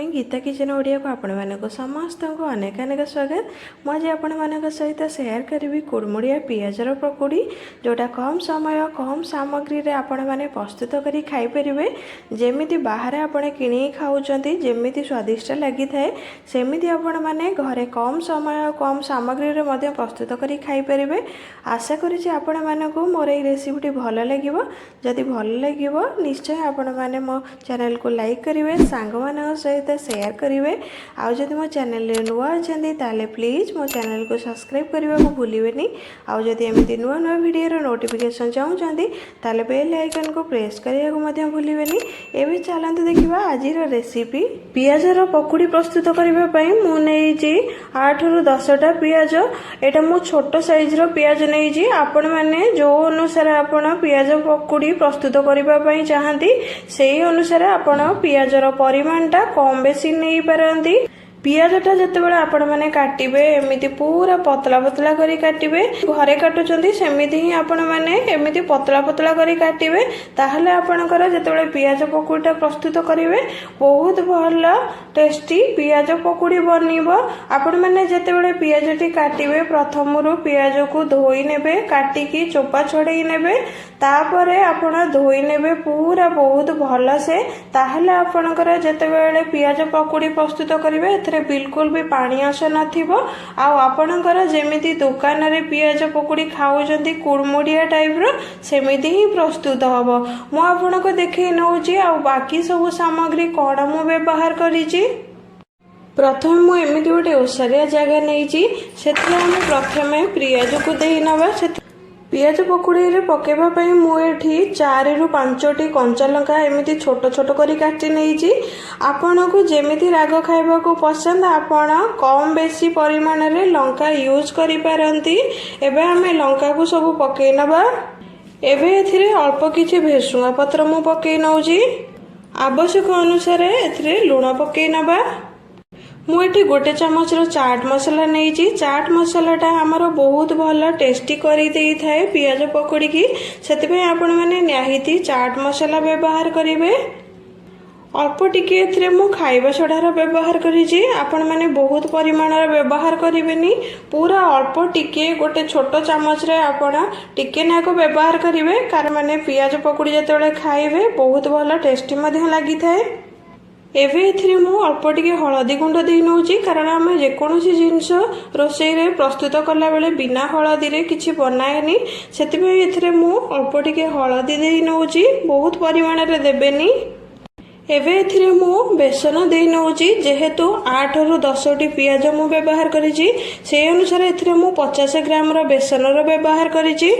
Gita kitchen Odia को आपण मानक समस्त को अनेक अनेक स्वागत। मुझे आपण मानक सहित शेयर करी कुड़मुड़िया पियाजर पकोड़ी जोटा कम समय कम सामग्री रे आपण माने प्रस्तुत करी खाई परिबे। जेमिति बाहर आपण किणी खाउचंती जेमिति स्वादिष्ट लगी थाए सेमिति आपण माने घरे कम समय कम सामग्री रे मध्य प्रस्तुत करी खाई परिबे। आशा करी आपण मानक मोर ए रेसिपीटी भल लागिवो। जदि भल लागिवो निश्चय आपण माने मो चैनल को लाइक करिवे, सांग मानक सहित शेयर करेंगे। आउ जदि मो चैनल नुआ अच्छे ताले प्लीज मो चैनल को सब्सक्राइब करने को भूलिए। आउ जदि एमती नुआ नुआ वीडियो नोटिफिकेशन चाहूँगी ताले बेल आइकन को प्रेस करने को भूलिए। एवं चलते देखा आज रेसिपी पियाजर पकोड़ी प्रस्तुत करने मुझे 8 ରୁ 10टा पियाज एटा मु छोट साइज रो पियाज नहीं आपण मैंने जो अनुसार आपण पियाज पकोड़ी प्रस्तुत करने चाहती से अनुसार आपण पियाजर परिमाणटा कम बेसी नहीं पारती। पियाजटा जितेबाला आपण मैंने काटिबे एमिति पूरा पतला पतला करी काटिबे। घरे काटुचंती सेमिति ही आपण मैंने एमिति पतला पतला करी काटिबे। ताहले आपणकर जितेबाला पियाज पकोड़ीटा प्रस्तुत करिवे बहुत भल टेस्टी पियाज पकोड़ी बनिबो। आपण मैंने जितेबाला पियाजटी काटिबे प्रथमरु पियाज को धोई नेबे, काटिकी चोपा छड़ेई नेबे, तापरे आपण धोई नेबे पूरा बहुत भल से। ताहले आपणकर जितेबाला पियाज पकोड़ी प्रस्तुत करिवे बिल्कुल भी पानी अंश नथिबो। आउ आपणकर जेमिति दुकान रे पियाज पकोड़ी खाउचंती कुड़मुड़िया टाइप रो सेमिति ही प्रस्तुत हबो। मु आपनको देखै नउची आ बाकी सब सामग्री कोन मु व्यवहार करिची। प्रथम मु एमिति गोटे ओसारिया जगह नैची सेथले हम प्रथमे पियाज को देई नबा। पियाज पकोड़ी रे पकेबा पई मुएठी 4 ରୁ 5टी कंचा लंका एमिति छोट छोट करी काटी नैची। आपण को जेमिति राग खाइबा को पसंद आपण कम बेसी परिमाण रे लंका यूज करि पारंती। एबे हमें लंका को सब पके नबा। एबे एथिरे अल्प किछि भेसुंगा पत्र मु पके नउजी। आवश्यक अनुसार एथिरे लूण पके नबा। मुझे गोटे चामच चाट मसला नहीं। चाट मसलाटा आमर बहुत भल टेस्टी करी देई थाए पियाज पकोड़ी की से आपण मैंने निहाती चाट मसला व्यवहार करेंगे। अल्प टिके एथिरे मु खाइबा सोडार व्यवहार करिछि। आपण माने बहुत परिमाण व्यवहार करिवेनी, पूरा अल्प टिके गोटे छोट चामच रे आपण टिके नाको व्यवहार करिवे। कार माने पियाज पकोड़ी जतबेले खाइबे बहुत भल टेस्टी मध्य लागि थाए। एवं एथिरे मु अल्प टिके हलदी गुंड दे नउची कारण आम जेकोसी जिनस रोषे रे प्रस्तुत कला बेले बिना हलदी रे किछि बनाएनी सेतिबे एथिरे मु अल्प टिके हलदी दे नउची, बहुत परिमाण रे देबेनी। एवं एथिरे मु बेसन दे नउची जेहेतु 8 ରୁ 10टी पियाज मु व्यवहार करिछि से अनुसार एथिरे मु 50 ग्राम रो बेसन रो व्यवहार करिछि।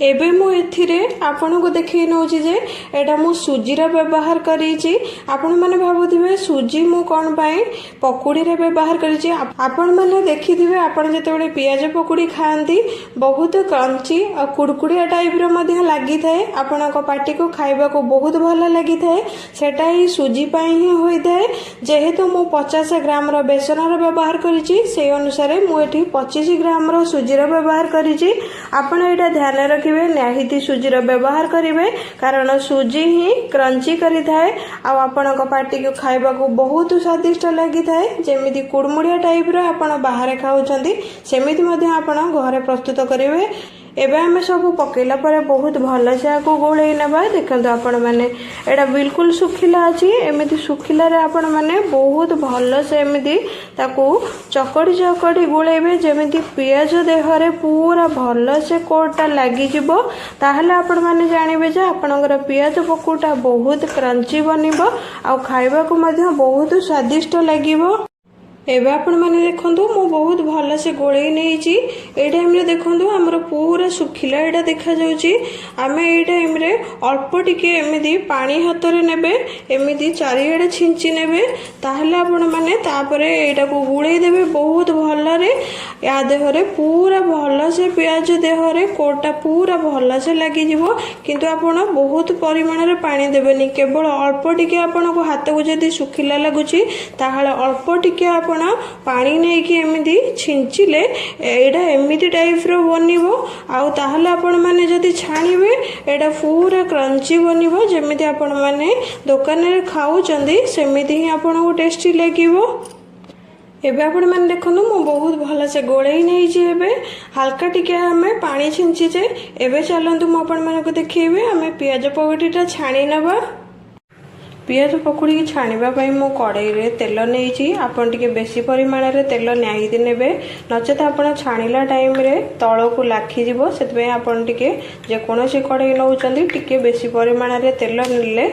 एबे मु एथिरे आपन को देखै नउची जे एटा मु सुजी रा व्यवहार करिछि। आपण माने भाबुथिबे सुजी मु कोन पई पकोड़ी रे व्यवहार करिछि। आपण माने देखिथिबे आपण जेतेबेले पियाज पकोड़ी खांती बहुत क्रंची आ कुड़कुड़िया टाइप रो मध्य लागि थाए। आपण को पार्टी को खाइबा को बहुत भल लागि थाए। सेटा ही सुजी पई ही होई थाए। जेहेतु मु 50 ग्राम रो बेसन रो व्यवहार करिछि से अनुसार मु एठी 25 ग्राम रो सुजी रो व्यवहार करिछि। आपण एटा ध्यान रखिबे निहाती सुजीर व्यवहार करेंगे कारण सुजी ही क्रंची करी थाए। आपण पार्टी को खाइबा को बहुत स्वादिष्ट लगी थाए। जेमिति कुड़मुड़िया टाइप रो आपण बाहर खाउछंती सेमिति मध्य आपण घरे प्रस्तुत करेंगे। एबे हमें सब पकेला पर बहुत भल से आपको गोले नबा। देखते आपण मैंने एटा बिल्कुल सुखिला अच्छी एमती सुखिला रे आपण मैंने बहुत भल से एमती ताकू चकड़ी चकड़ी गोलेबे जेमिति पियाज देहरे पूरा भल से कोटा लगी जिवो। ताहले आपण मैंने जानिबे जे आपनकर पियाज पकोड़ा बहुत क्रंची बनिबो आ खाइबा को मध्य बहुत स्वादिष्ट लागिबो। एबे आपण माने देखंतु मु बहुत भल से गोळेई नेइची। ए टाइम रे देखंतु हमर पूरा सुखिला एटा देखा जाउची। आमे ए टाइम रे अल्प टिके एमिदी पानी हाथ रे नेबे, एमिदी चारियाडे छिंची नेबे, ताहले आपण माने तापरे एटा को गुळेई देबे बहुत भल रे। या देह रे पूरा भल से प्याज देह रे कोटा पूरा भल से लागि जिवो। किंतु आपण बहुत परिमाण रे पानी देबेनी, केवल अल्प टिके आपण को हाथ को जदी सुखिला लागुची ताहले अल्प टिके आपण पानी नहीं कि एमिदी छिंचिले एडा एमिदी टाइप रो बनिवो। आउ ताहले आपण माने जदी छाणीबे एडा पूरा क्रंची बनिवो, जेमिदी आपण माने दुकान रे खाउचंदी सेमिदी ही आपण को टेस्टी लागिवो। एबे आपण माने देखनु मु बहुत भल से गोळेई नै छी। एबे हल्का टिके हमें पानी छिंची जे। एबे चलंतु मु आपण माने को देखिबे हमें पियाज पकोड़ीटा छाणी नबा। पियाज पकोड़ी की छाणीबा पई मु कड़ाई रे तेल नेइची। आपण टिके बेसी परिमाण रे तेल न्याही नेबे, नचेत आपण छाणीला टाइम रे तळ को लाखी जिवो। सेत पे आपण टिके जे कोनोसी कड़ाई नउचंदी टिके बेसी परिमाण रे तेल नेले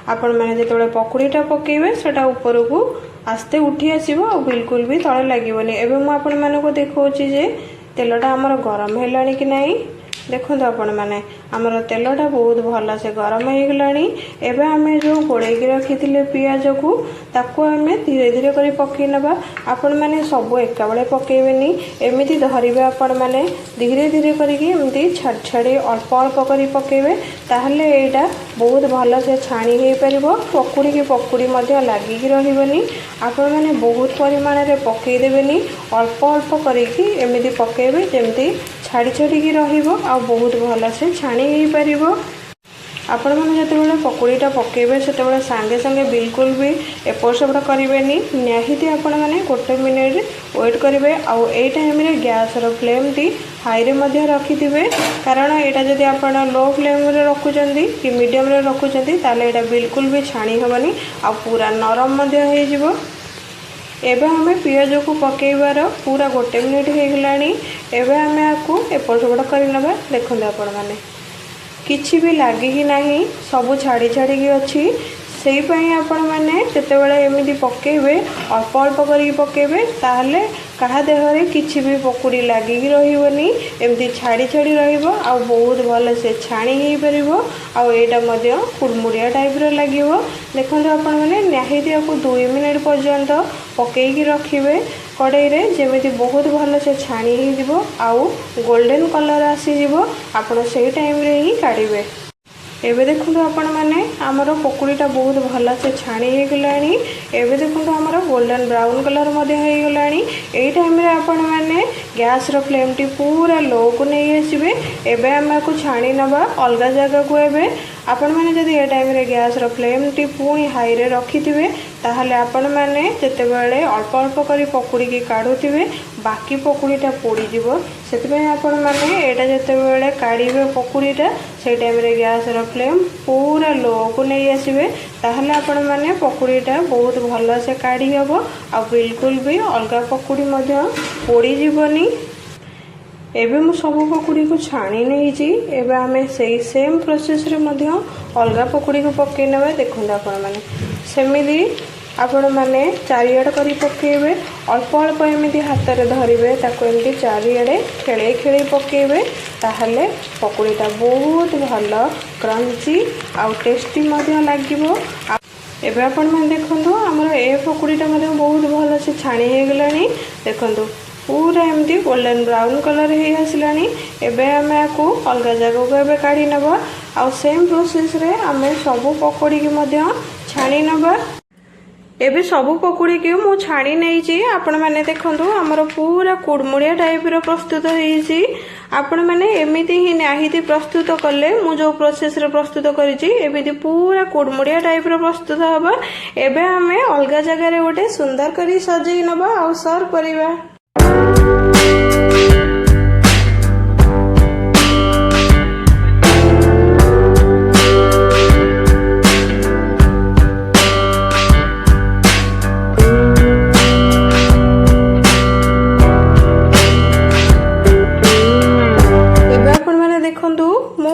आपण माने जेतबेले पकोड़ीटा पकेइबे सेटा ऊपर को आस्ते उठी आसीबो आ बिल्कुल भी तळ लागिबोनी। एबे मु आपण माने को देखौची जे तेलटा हमर गरम हेलानी कि नाही। देखो आपण माने हमर तेलटा बहुत भल से गरम हो गलानी। एबे हमें जो गोळेई के रखिथिले पियाज को ताको हमें धीरे धीरे करी पकई नबा। आपण माने सब एका बेले पकेइबेनी, एमिति धरिबे आपण माने धीरे धीरे करिकि एमिति छाड़ छाड़ी अल्प अल्प करी पकेइबे, ताहले एटा बहुत भल से छाणी हे परिबो। पकुड़ी की पकुड़ी मध्ये लागि कि रहिबनी। आपण माने बहुत परिमाण रे पकई देबेनी, अल्प अल्प करिकि एमिति पकेइबे जेमिति छाड़ी छाड़ी की रहिबो आ बहुत भल से छाणी हे परिबो। आपण माने जतबेले पकोड़ीटा पकेइबे सेतबेले संगे संगे बिल्कुल भी एपट सेपट करिवेनी। निहाती आपण माने 1 मिनिट वेट करिवे। आ ए टाइम रे गैस रो फ्लेम टी हाई रे मध्ये रखिथिबे, कारण एटा जदी आपण लो फ्लेम रे रखुचंदी कि मीडियम रे रखुचंदी ताले एटा बिल्कुल भी छाणी हबनी आ पूरा नरम मध्ये हे जिवो। एबे हमें पियाज को पकेइबार पूरा 1 मिनिट हो गलानी। एबे हमें आपको एपट सेपट कर नबा। देखंतु आपण माने किछि भी लागी ही नाही, सब छाड़ी छाड़ी की अछि। सेही पई आपण माने जतेबेले एमिति पकेइबे अल्प अल्प करी पकेइबे, ताहले कहा देह रे किछि भी पकुड़ी लागी की रहिबनी, एमिति छाड़ी छाड़ी रहिबो आ बहुत भल से छाणी हे परिबो। आ एटा मध्ये कुड़मुड़िया टाइप रो लागिवो। देखंतु आपण माने निहाती आपको 2 मिनिट पर्यंत पकेई की रखिबे कड़ाई रे, जेमिति बहुत भल से छाणी हे जिवो आ गोल्डन कलर आसी जिवो। आपण सेही टाइम रे ही काढिबे। एबे देखो आपण माने हमर पकुड़ीटा बहुत भल से छाणी हे गलानी। एबे देखो हमर गोल्डन ब्राउन कलर मध्ये हे गलानी। एई टाइम रे आपण माने गैस रो फ्लेम टी पूरा लो को नै आसीबे। एबे हम को छाणी नबा अलगा जगह को। एबे आपण माने जदी ए टाइम रे गैस रो फ्लेम टी पूरी हाई रे रखिथिबे, ताहले आपण माने जतेबेले अल्प अल्प करी पकुड़ी की काढुथिबे बाकी पकुड़ीटा पोड़ी जिवो। सेतबे आपण माने एटा जतेबेले काढिबे पकुड़ीटा से टाइम रे गैस रो फ्लेम पूरा लो को नै आसीबे, ताहले आपण माने पकुड़ीटा बहुत भल से काढी हबो आ बिल्कुल भी अलगा पकुड़ी मध्ये पोड़ी जिवोनी। एबे मु सब पकुड़ी को छाणी नेइची। एबे हमें सेही सेम प्रोसेस रे मध्ये अलगा पकुड़ी को पके नेबे। देखंतु आपण माने सेमिदी आपण माने चारियाड करी पकेइबे, अल्प अल्प एमिति हाथ रे धरिबे, ताको एमिति चारियाडे खेळे खेळे पकेइबे, ताहले पकुड़ीटा बहुत भल क्रंची आ टेस्टी मध्ये लागिवो। एबे आपण माने देखंतु हमर ए पकुड़ीटा मध्ये बहुत भल से छाणी हे गलानी। देखंतु पूरा एमती गोल्डन ब्राउन कलर हे आसलानी। एबे हमें आपको अलग जगह को एबे काढी नबा आ सेम प्रोसेस रे हमें सब पकोड़ी की मध्य छाणी नबा। एबे सब पकोड़ी की मु छाणी नेइची। आपण माने देखंतु हमर पूरा कुड़मुड़िया टाइप रो प्रस्तुत हेइची। आपण माने एमिति ही नाहिति प्रस्तुत करले मु जो प्रोसेस रे प्रस्तुत करिची एमिति पूरा कुड़मुड़िया टाइप रो प्रस्तुत हबा। एबे हमें अलग जगह रे गोटे सुंदर करी सजेई नबा आ सर्व करिबा।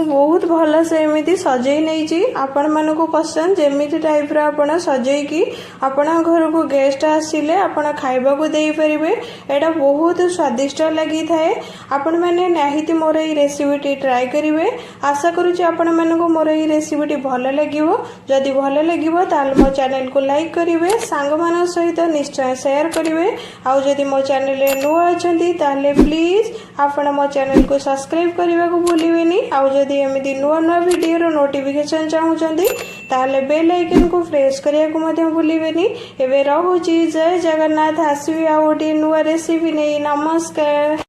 बहुत भल से एमिति सजेई नेइची। आपण मानकु पसंद जेमिति टाइप रो आपण सजेकी आपण घर को गेस्ट आसिले आपण खाइबा को देई परिबे। एटा बहुत स्वादिष्ट लगी थाए। आपण माने नाहिति मोर ई रेसिपीटी ट्राई करिवे। आशा करूची आपण मानकु मोर ई रेसिपीटी भलो लागिवो। जदि भलो लागिवो ताल मो चैनल को लाइक करिवे, सांग मान सहित निश्चय शेयर करिवे। आउ जदि मो चैनल रे नुआ अछंती ताले प्लीज आपण मो चैनल को सब्सक्राइब करबा को भूलिबेनी। आउ जदि एमिति नुआ नुआ वीडियो रो नोटिफिकेशन चाहूचंती ताले बेल आइकन को प्रेस करिया को मते भूलिबेनी। एबे रहूची जय जगन्नाथ। आसीबी आ ओडी नुआ रेसिपी नै। नमस्कार।